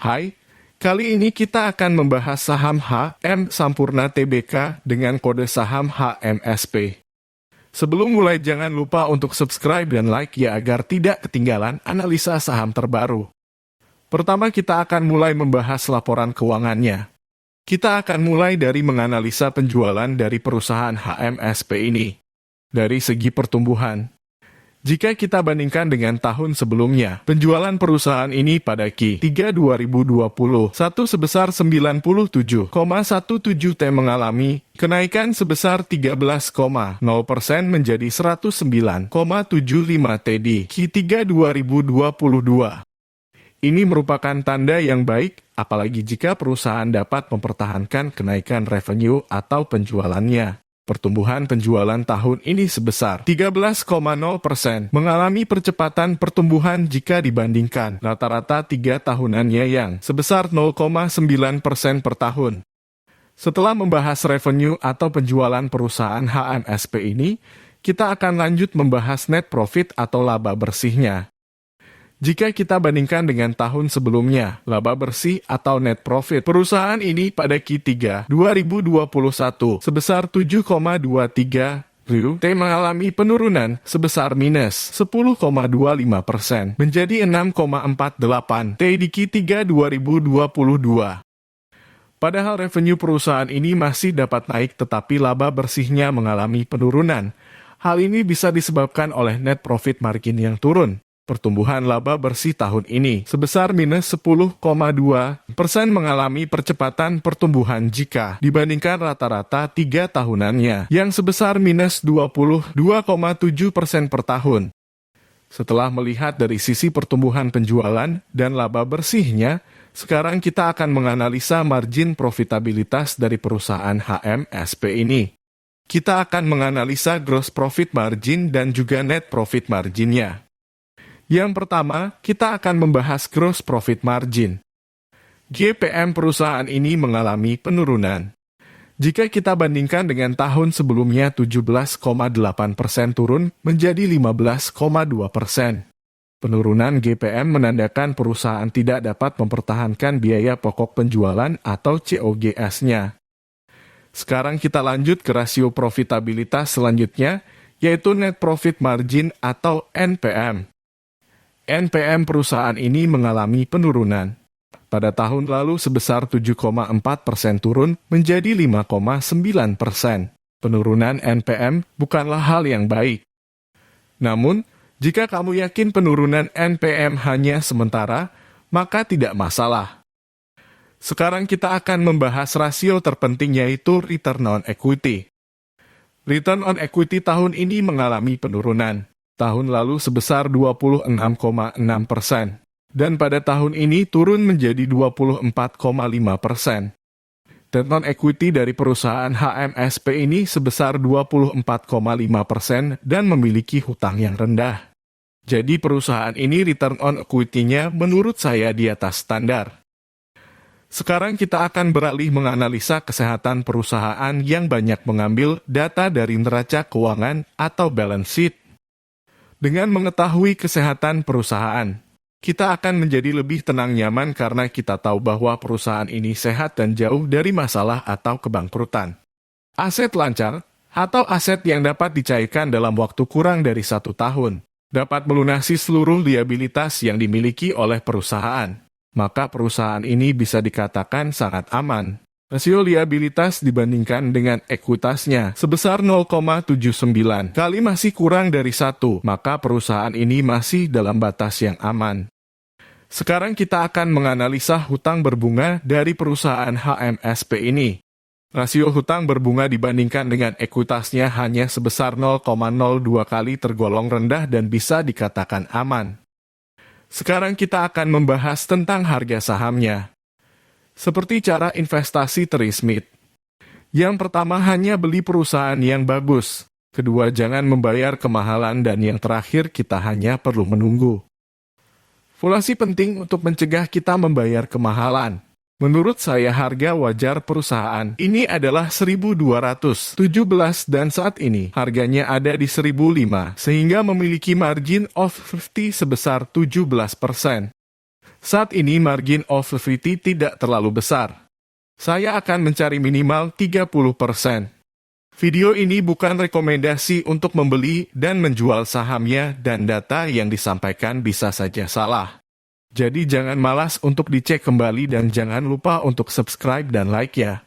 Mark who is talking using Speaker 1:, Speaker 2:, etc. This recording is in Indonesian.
Speaker 1: Hai, kali ini kita akan membahas saham HM Sampurna Tbk dengan kode saham HMSP. Sebelum mulai jangan lupa untuk subscribe dan like ya agar tidak ketinggalan analisa saham terbaru. Pertama kita akan mulai membahas laporan keuangannya. Kita akan mulai dari menganalisa penjualan dari perusahaan HMSP ini. Dari segi pertumbuhan. Jika kita bandingkan dengan tahun sebelumnya, penjualan perusahaan ini pada Q3 2021 sebesar 97,17 T mengalami kenaikan sebesar 13,0% menjadi 109,75 T di Q3 2022. Ini merupakan tanda yang baik, apalagi jika perusahaan dapat mempertahankan kenaikan revenue atau penjualannya. Pertumbuhan penjualan tahun ini sebesar 13,0%, mengalami percepatan pertumbuhan jika dibandingkan rata-rata 3 tahunannya yang sebesar 0,9% per tahun. Setelah membahas revenue atau penjualan perusahaan HMSP ini, kita akan lanjut membahas net profit atau laba bersihnya. Jika kita bandingkan dengan tahun sebelumnya, laba bersih atau net profit perusahaan ini pada Q3 2021 sebesar 7,23 T mengalami penurunan sebesar minus 10,25% menjadi 6,48 T di Q3 2022. Padahal revenue perusahaan ini masih dapat naik tetapi laba bersihnya mengalami penurunan. Hal ini bisa disebabkan oleh net profit margin yang turun. Pertumbuhan laba bersih tahun ini sebesar minus 10,2% mengalami percepatan pertumbuhan jika dibandingkan rata-rata 3 tahunannya yang sebesar minus 22,7% per tahun. Setelah melihat dari sisi pertumbuhan penjualan dan laba bersihnya, sekarang kita akan menganalisa margin profitabilitas dari perusahaan HMSP ini. Kita akan menganalisa gross profit margin dan juga net profit marginnya. Yang pertama, kita akan membahas gross profit margin. GPM perusahaan ini mengalami penurunan. Jika kita bandingkan dengan tahun sebelumnya 17,8% turun menjadi 15,2%. Penurunan GPM menandakan perusahaan tidak dapat mempertahankan biaya pokok penjualan atau COGS-nya. Sekarang kita lanjut ke rasio profitabilitas selanjutnya, yaitu net profit margin atau NPM. NPM perusahaan ini mengalami penurunan. Pada tahun lalu sebesar 7,4% turun menjadi 5,9%. Penurunan NPM bukanlah hal yang baik. Namun, jika kamu yakin penurunan NPM hanya sementara, maka tidak masalah. Sekarang kita akan membahas rasio terpenting yaitu return on equity. Return on equity tahun ini mengalami penurunan. Tahun lalu sebesar 26,6%, dan pada tahun ini turun menjadi 24,5%. Return on equity dari perusahaan HMSP ini sebesar 24,5% dan memiliki hutang yang rendah. Jadi perusahaan ini return on equity-nya menurut saya di atas standar. Sekarang kita akan beralih menganalisa kesehatan perusahaan yang banyak mengambil data dari neraca keuangan atau balance sheet. Dengan mengetahui kesehatan perusahaan, kita akan menjadi lebih tenang nyaman karena kita tahu bahwa perusahaan ini sehat dan jauh dari masalah atau kebangkrutan. Aset lancar, atau aset yang dapat dicairkan dalam waktu kurang dari 1 tahun, dapat melunasi seluruh liabilitas yang dimiliki oleh perusahaan. Maka perusahaan ini bisa dikatakan sangat aman. Rasio liabilitas dibandingkan dengan ekuitasnya sebesar 0,79 kali masih kurang dari 1, maka perusahaan ini masih dalam batas yang aman. Sekarang kita akan menganalisa hutang berbunga dari perusahaan HMSP ini. Rasio hutang berbunga dibandingkan dengan ekuitasnya hanya sebesar 0,02 kali tergolong rendah dan bisa dikatakan aman. Sekarang kita akan membahas tentang harga sahamnya. Seperti cara investasi Terry Smith. Yang pertama hanya beli perusahaan yang bagus. Kedua jangan membayar kemahalan dan yang terakhir kita hanya perlu menunggu. Valuasi penting untuk mencegah kita membayar kemahalan. Menurut saya harga wajar perusahaan ini adalah 1.217 dan saat ini harganya ada di 1.005 sehingga memiliki margin of safety sebesar 17%. Saat ini margin of safety tidak terlalu besar. Saya akan mencari minimal 30%. Video ini bukan rekomendasi untuk membeli dan menjual sahamnya, dan data yang disampaikan bisa saja salah. Jadi jangan malas untuk dicek kembali dan jangan lupa untuk subscribe dan like ya.